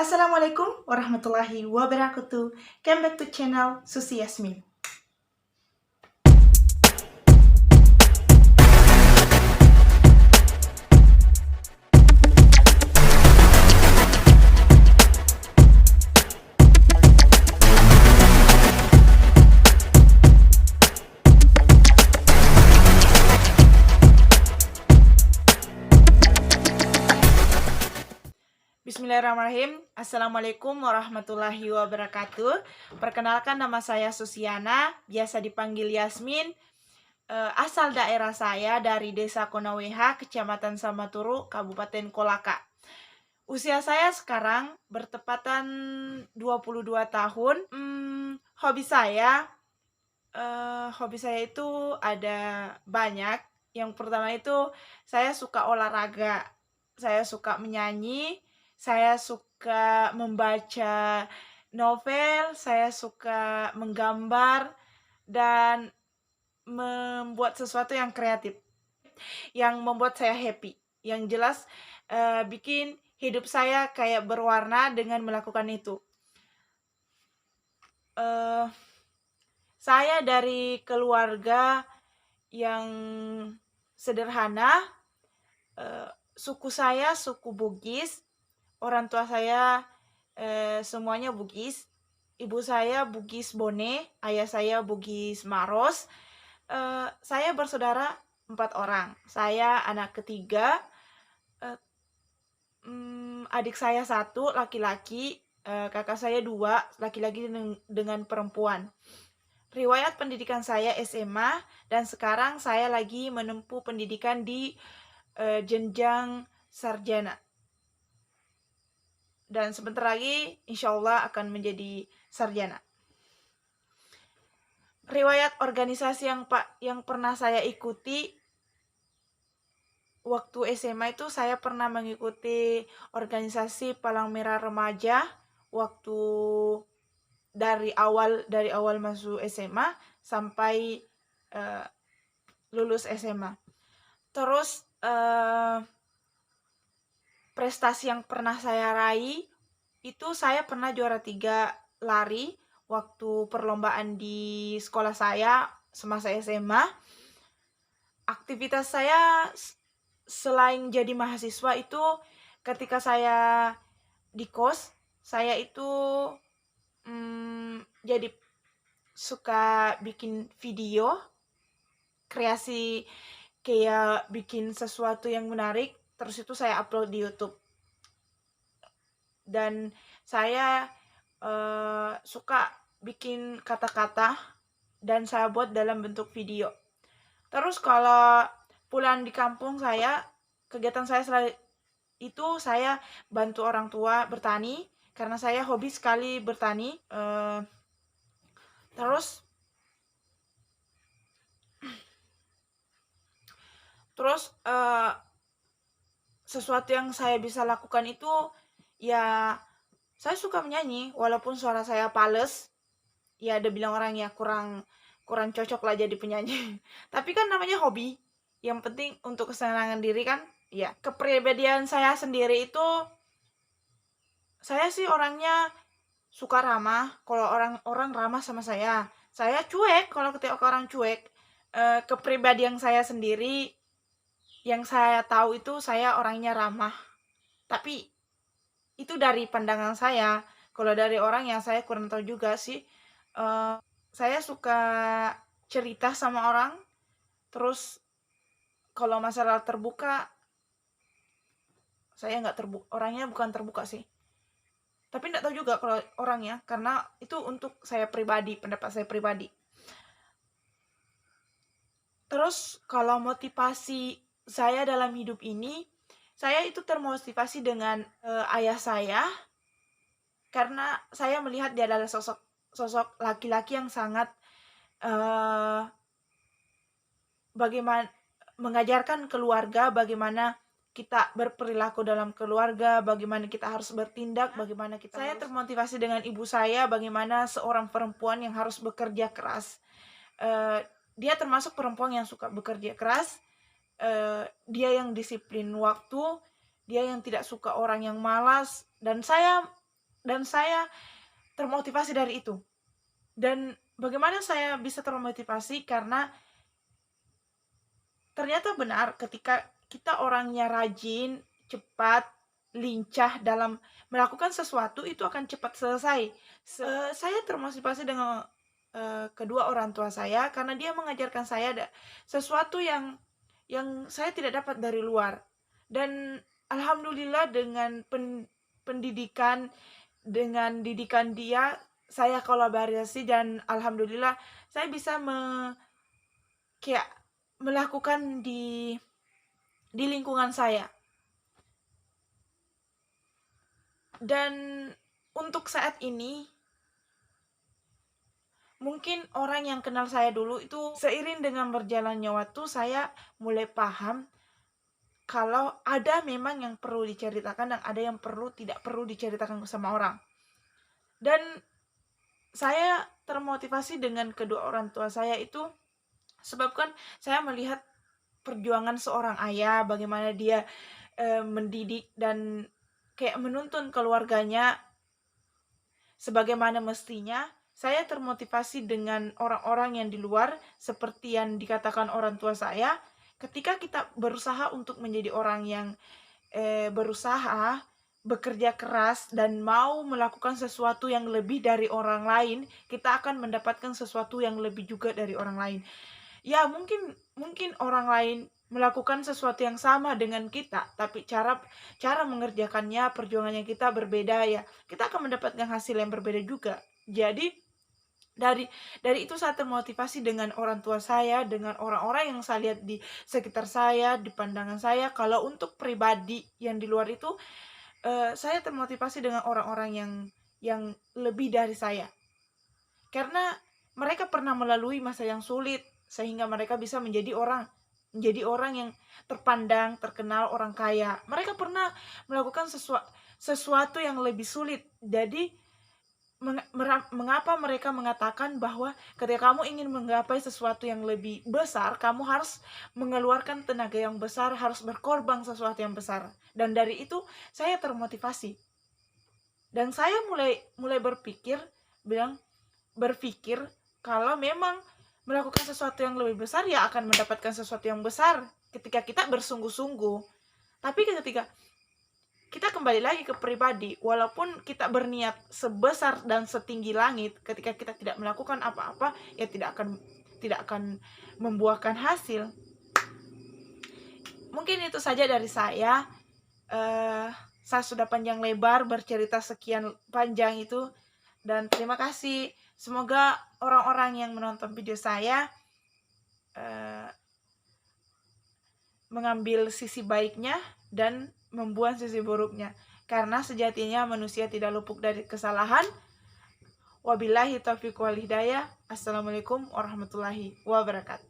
Assalamualaikum warahmatullahi wabarakatuh. Come back to channel Susi Yasmin. Bismillahirrahmanirrahim. Assalamualaikum warahmatullahi wabarakatuh. Perkenalkan, nama saya Susiana, biasa dipanggil Yasmin. Asal daerah saya dari Desa Konaweha, Kecamatan Samaturu, Kabupaten Kolaka. Usia saya sekarang bertepatan 22 tahun. Hobi saya itu ada banyak. Yang pertama itu saya suka olahraga, saya suka menyanyi, saya suka membaca novel, saya suka menggambar dan membuat sesuatu yang kreatif, yang membuat saya happy. Yang jelas bikin hidup saya kayak berwarna dengan melakukan itu. Saya dari keluarga yang sederhana. Suku saya suku Bugis. Orang tua saya semuanya Bugis. Ibu saya Bugis Bone, ayah saya Bugis Maros. Saya bersaudara 4 orang. Saya anak ketiga. Adik saya 1 laki-laki, kakak saya 2 laki-laki dengan perempuan. Riwayat pendidikan saya SMA, dan sekarang saya lagi menempuh pendidikan di jenjang sarjana. Dan sebentar lagi insya Allah akan menjadi sarjana. Riwayat organisasi yang pernah saya ikuti waktu SMA itu, saya pernah mengikuti organisasi Palang Merah Remaja waktu dari awal masuk SMA sampai lulus SMA. Terus prestasi yang pernah saya raih itu, saya pernah juara 3 lari waktu perlombaan di sekolah saya semasa SMA. Aktivitas saya selain jadi mahasiswa itu, ketika saya di kos, saya itu jadi suka bikin video, kreasi, kayak bikin sesuatu yang menarik, terus itu saya upload di YouTube. Dan saya suka bikin kata-kata dan saya buat dalam bentuk video. Terus kalau pulang di kampung saya, kegiatan saya itu saya bantu orang tua bertani, karena saya hobi sekali bertani. Terus sesuatu yang saya bisa lakukan itu, ya saya suka menyanyi, walaupun suara saya pales. Ya ada bilang orang ya kurang cocok lah jadi penyanyi. Tapi kan namanya hobi. Yang penting untuk kesenangan diri kan. Ya, kepribadian saya sendiri itu, saya sih orangnya suka ramah. Kalau orang ramah sama saya cuek kalau ketika orang cuek. Kepribadian saya sendiri yang saya tahu itu, saya orangnya ramah. Tapi itu dari pandangan saya. Kalau dari orang yang saya kurang tahu juga sih. Saya suka cerita sama orang. Terus kalau masalah terbuka, saya nggak terbuka. Orangnya bukan terbuka sih. Tapi nggak tahu juga kalau orangnya, karena itu untuk saya pribadi, pendapat saya pribadi. Terus kalau motivasi saya dalam hidup ini, saya itu termotivasi dengan ayah saya, karena saya melihat dia adalah sosok laki-laki yang sangat bagaimana mengajarkan keluarga, bagaimana kita berperilaku dalam keluarga, bagaimana kita harus bertindak, bagaimana kita saya termotivasi dengan ibu saya, bagaimana seorang perempuan yang harus bekerja keras. Dia termasuk perempuan yang suka bekerja keras. Dia yang disiplin waktu, dia yang tidak suka orang yang malas. Dan saya dan saya termotivasi dari itu. Dan bagaimana saya bisa termotivasi? Karena ternyata benar ketika kita orangnya rajin, cepat, lincah dalam melakukan sesuatu itu akan cepat selesai. Saya termotivasi dengan kedua orang tua saya karena dia mengajarkan saya sesuatu yang saya tidak dapat dari luar. Dan alhamdulillah dengan pendidikan, dengan didikan dia, saya kolaborasi dan alhamdulillah saya bisa kayak melakukan di lingkungan saya. Dan untuk saat ini mungkin orang yang kenal saya dulu itu seiring dengan berjalannya waktu saya mulai paham kalau ada memang yang perlu diceritakan dan ada yang tidak perlu diceritakan sama orang. Dan saya termotivasi dengan kedua orang tua saya itu sebab kan saya melihat perjuangan seorang ayah, bagaimana dia mendidik dan kayak menuntun keluarganya sebagaimana mestinya. Saya termotivasi dengan orang-orang yang di luar seperti yang dikatakan orang tua saya. Ketika kita berusaha untuk menjadi orang yang berusaha, bekerja keras dan mau melakukan sesuatu yang lebih dari orang lain, kita akan mendapatkan sesuatu yang lebih juga dari orang lain. Ya, mungkin orang lain melakukan sesuatu yang sama dengan kita, tapi cara mengerjakannya, perjuangannya kita berbeda, ya kita akan mendapatkan hasil yang berbeda juga. Jadi dari itu saya termotivasi dengan orang tua saya, dengan orang-orang yang saya lihat di sekitar saya, di pandangan saya. Kalau untuk pribadi yang di luar itu, saya termotivasi dengan orang-orang yang lebih dari saya, karena mereka pernah melalui masa yang sulit sehingga mereka bisa menjadi orang yang terpandang, terkenal, orang kaya. Mereka pernah melakukan sesuatu yang lebih sulit. Jadi mengapa mereka mengatakan bahwa ketika kamu ingin menggapai sesuatu yang lebih besar, kamu harus mengeluarkan tenaga yang besar, harus berkorban sesuatu yang besar. Dan dari itu saya termotivasi. Dan saya mulai berpikir kalau memang melakukan sesuatu yang lebih besar, ya akan mendapatkan sesuatu yang besar ketika kita bersungguh-sungguh. Tapi ketika kita kembali lagi ke pribadi, walaupun kita berniat sebesar dan setinggi langit, ketika kita tidak melakukan apa-apa, ya tidak akan membuahkan hasil. Mungkin itu saja dari saya. Saya sudah panjang lebar bercerita sekian panjang itu, dan terima kasih. Semoga orang-orang yang menonton video saya mengambil sisi baiknya dan membuang sisi buruknya, karena sejatinya manusia tidak luput dari kesalahan. Wabillahi taufiq wal hidayah. Assalamualaikum warahmatullahi wabarakatuh.